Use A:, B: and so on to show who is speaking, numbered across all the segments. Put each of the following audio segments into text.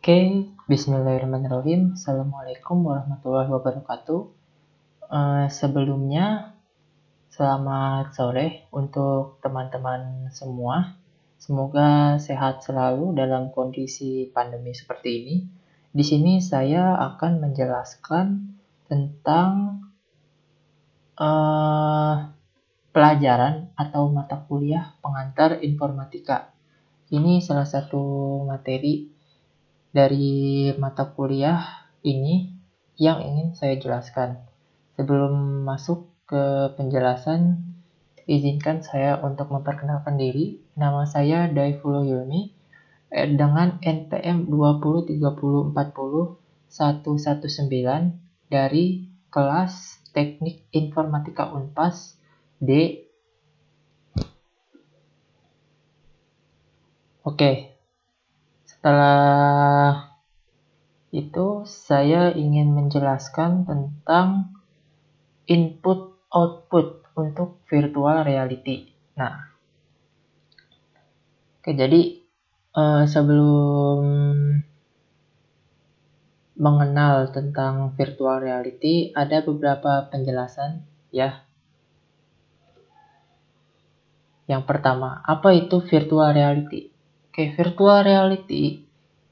A: Oke, bismillahirrahmanirrahim. Assalamualaikum warahmatullahi wabarakatuh. Sebelumnya, selamat sore untuk teman-teman semua. Semoga sehat selalu dalam kondisi pandemi seperti ini. Di sini saya akan menjelaskan tentang pelajaran atau mata kuliah pengantar informatika. Ini salah satu materi dari mata kuliah ini yang ingin saya jelaskan. Sebelum masuk ke penjelasan, izinkan saya untuk memperkenalkan diri. Nama saya Daifullah Hilmi dengan NPM 203040119 dari kelas Teknik Informatika Unpas D. Oke. Setelah itu, saya ingin menjelaskan tentang input-output untuk virtual reality. Nah, jadi sebelum mengenal tentang virtual reality, ada beberapa penjelasan ya. Yang pertama, apa itu virtual reality? Virtual reality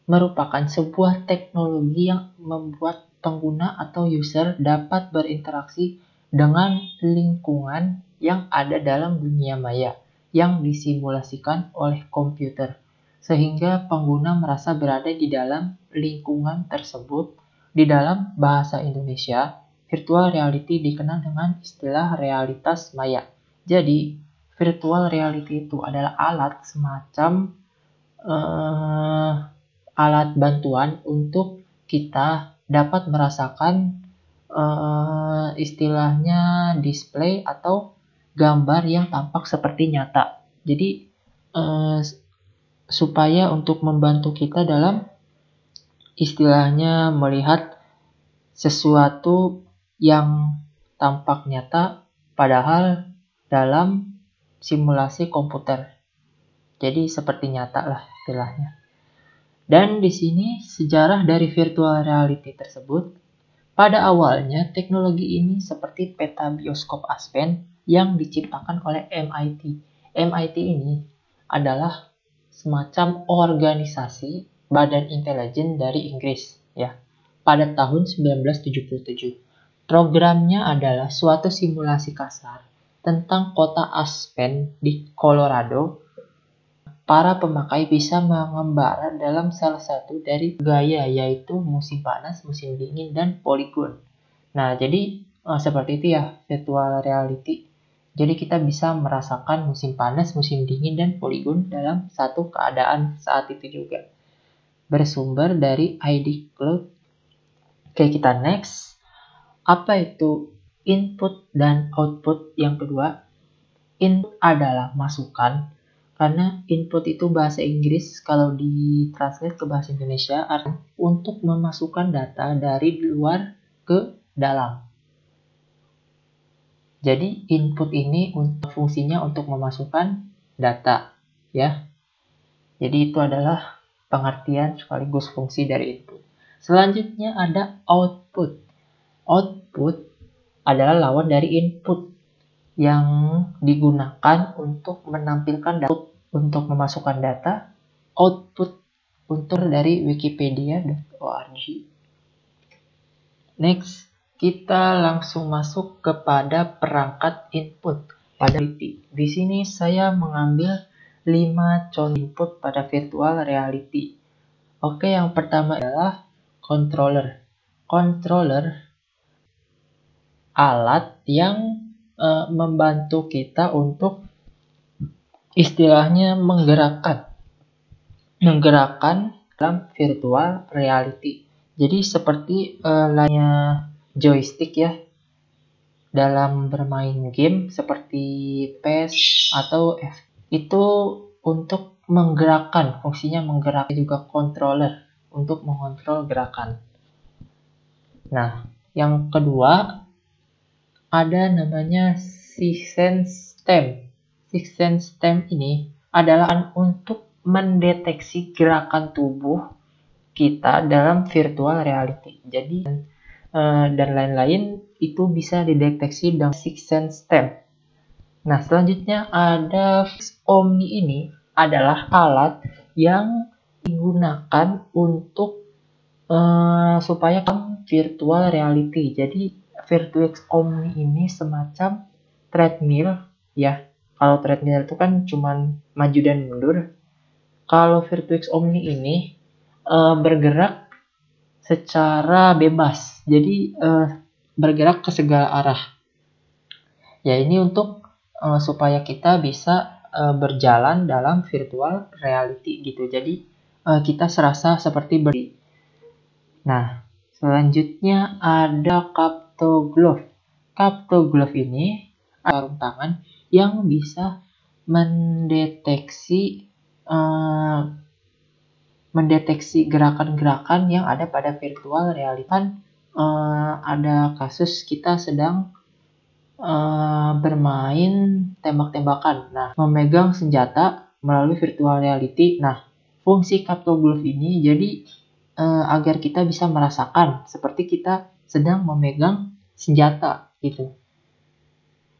A: merupakan sebuah teknologi yang membuat pengguna atau user dapat berinteraksi dengan lingkungan yang ada dalam dunia maya yang disimulasikan oleh komputer, sehingga pengguna merasa berada di dalam lingkungan tersebut. Di dalam bahasa Indonesia, virtual reality dikenal dengan istilah realitas maya. Jadi, virtual reality itu adalah alat semacam alat bantuan untuk kita dapat merasakan istilahnya display atau gambar yang tampak seperti nyata. Jadi supaya untuk membantu kita dalam istilahnya melihat sesuatu yang tampak nyata padahal dalam simulasi komputer. Jadi seperti nyata lah istilahnya. Dan di sini sejarah dari virtual reality tersebut. Pada awalnya teknologi ini seperti peta bioskop Aspen yang diciptakan oleh MIT. MIT ini adalah semacam organisasi badan intelijen dari Inggris ya. Pada tahun 1977. Programnya adalah suatu simulasi kasar tentang kota Aspen di Colorado. Para pemakai bisa mengembara dalam salah satu dari gaya, yaitu musim panas, musim dingin, dan poligon. Nah, jadi seperti itu ya virtual reality. Jadi kita bisa merasakan musim panas, musim dingin, dan poligon dalam satu keadaan saat itu juga. Bersumber dari ID Cloud. Oke, kita next. Apa itu input dan output? Yang kedua, input adalah masukan. Karena input itu bahasa Inggris, kalau ditranslate ke bahasa Indonesia artinya untuk memasukkan data dari luar ke dalam. Jadi input ini fungsinya untuk memasukkan data ya. Jadi itu adalah pengertian sekaligus fungsi dari input. Selanjutnya ada output. Output adalah lawan dari input yang digunakan untuk menampilkan data, untuk memasukkan data. Output untuk dari wikipedia.org. Next, kita langsung masuk kepada perangkat input pada reality. Di sini saya mengambil 5 contoh input pada virtual reality. Oke, yang pertama adalah controller. Controller alat yang membantu kita untuk istilahnya menggerakkan dalam virtual reality. Jadi seperti layaknya joystick ya dalam bermain game seperti PES atau F. Itu untuk menggerakkan, fungsinya menggerakkan, juga controller untuk mengontrol gerakan. Nah, yang kedua ada namanya Sixth Stem. Sixth Stem ini adalah untuk mendeteksi gerakan tubuh kita dalam virtual reality. Jadi dan lain-lain itu bisa dideteksi dengan Sixth Sense Stem. Nah, selanjutnya ada Omni. Ini adalah alat yang digunakan untuk supaya virtual reality. Jadi Virtuix Omni ini semacam treadmill ya. Kalau treadmill itu kan cuman maju dan mundur. Kalau Virtuix Omni ini bergerak secara bebas, jadi bergerak ke segala arah. Ya, ini untuk supaya kita bisa berjalan dalam virtual reality gitu. Jadi kita serasa seperti Nah, selanjutnya ada Captoglove. Captoglove ini sarung tangan yang bisa mendeteksi gerakan-gerakan yang ada pada virtual reality. Ada kasus kita sedang bermain tembak-tembakan. Nah, memegang senjata melalui virtual reality. Nah, fungsi Captoglove ini jadi agar kita bisa merasakan seperti kita sedang memegang senjata gitu.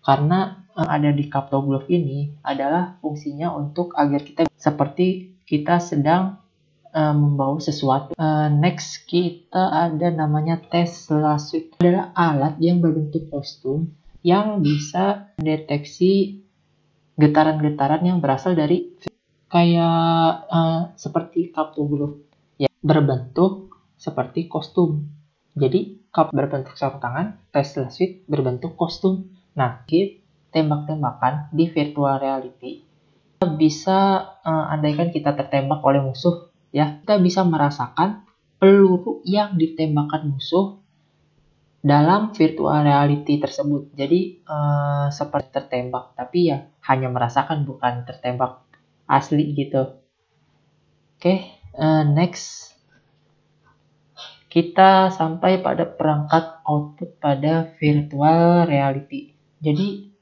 A: Karena ada di Captoglove ini adalah fungsinya untuk agar kita seperti kita sedang membawa sesuatu. Next kita ada namanya Tesla Suit. Adalah alat yang berbentuk kostum yang bisa mendeteksi getaran-getaran yang berasal dari kayak seperti Captoglove ya, berbentuk seperti kostum. Jadi berbentuk sarung tangan, Tesla Suit berbentuk kostum. Nah, tembak-tembakan di virtual reality bisa andaikan kita tertembak oleh musuh ya, kita bisa merasakan peluru yang ditembakkan musuh dalam virtual reality tersebut. Jadi seperti tertembak, tapi ya hanya merasakan, bukan tertembak asli gitu. Oke, next kita sampai pada perangkat output pada virtual reality. Jadi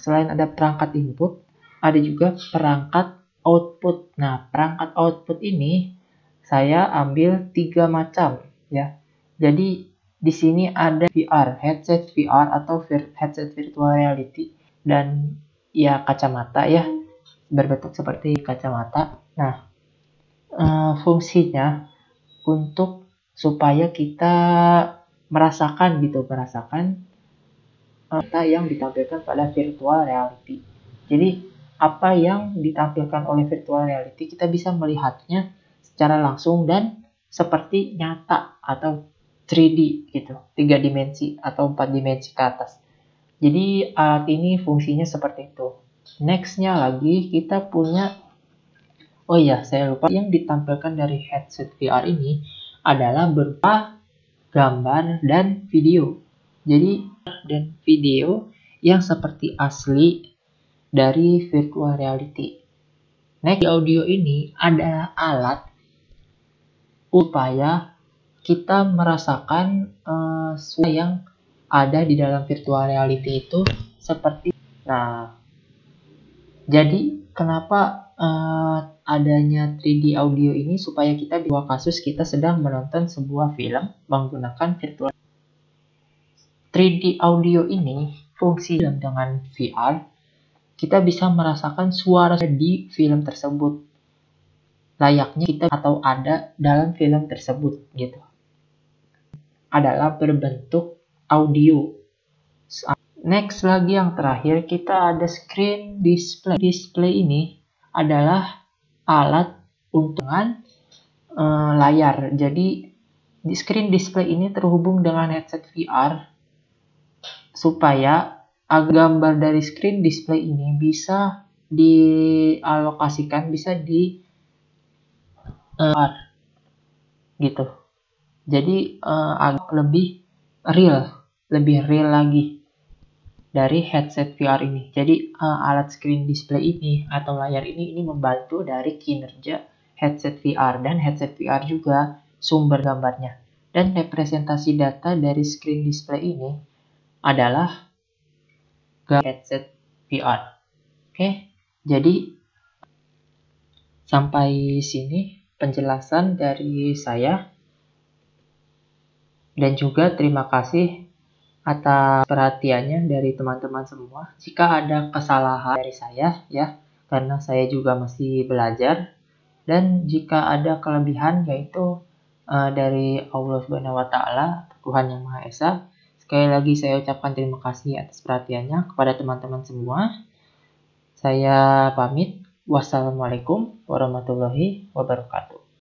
A: selain ada perangkat input, ada juga perangkat output. Nah, perangkat output ini saya ambil 3 macam ya. Jadi di sini ada VR, headset VR atau headset virtual reality, dan ya kacamata ya, berbentuk seperti kacamata. Nah, fungsinya untuk supaya kita merasakan yang ditampilkan pada virtual reality. Jadi apa yang ditampilkan oleh virtual reality kita bisa melihatnya secara langsung dan seperti nyata atau 3D gitu, 3 dimensi atau 4 dimensi ke atas. Jadi alat ini fungsinya seperti itu. Nextnya lagi kita punya, oh iya saya lupa, yang ditampilkan dari headset VR ini adalah berupa gambar dan video. Jadi dan video yang seperti asli dari virtual reality. Next, audio ini adalah alat upaya kita merasakan suara yang ada di dalam virtual reality itu seperti. Nah, jadi kenapa adanya 3D audio ini supaya kita di kasus kita sedang menonton sebuah film menggunakan virtual. 3D audio ini fungsi dengan VR. Kita bisa merasakan suara di film tersebut layaknya kita atau ada dalam film tersebut gitu. Adalah berbentuk audio. Next lagi yang terakhir kita ada screen display. Display ini adalah alat untuk layar. Jadi di screen display ini terhubung dengan headset VR supaya gambar dari screen display ini bisa dialokasikan, bisa gitu. Jadi agak lebih real lagi dari headset VR ini. Jadi alat screen display ini atau layar ini membantu dari kinerja headset VR, dan headset VR juga sumber gambarnya. Dan representasi data dari screen display ini adalah headset VR. Oke, jadi sampai sini penjelasan dari saya, dan juga terima kasih atas perhatiannya dari teman-teman semua. Jika ada kesalahan dari saya ya, karena saya juga masih belajar, dan jika ada kelebihan yaitu dari Allah Subhanahu wa taala, Tuhan yang Maha Esa. Sekali lagi saya ucapkan terima kasih atas perhatiannya kepada teman-teman semua. Saya pamit. Wassalamualaikum warahmatullahi wabarakatuh.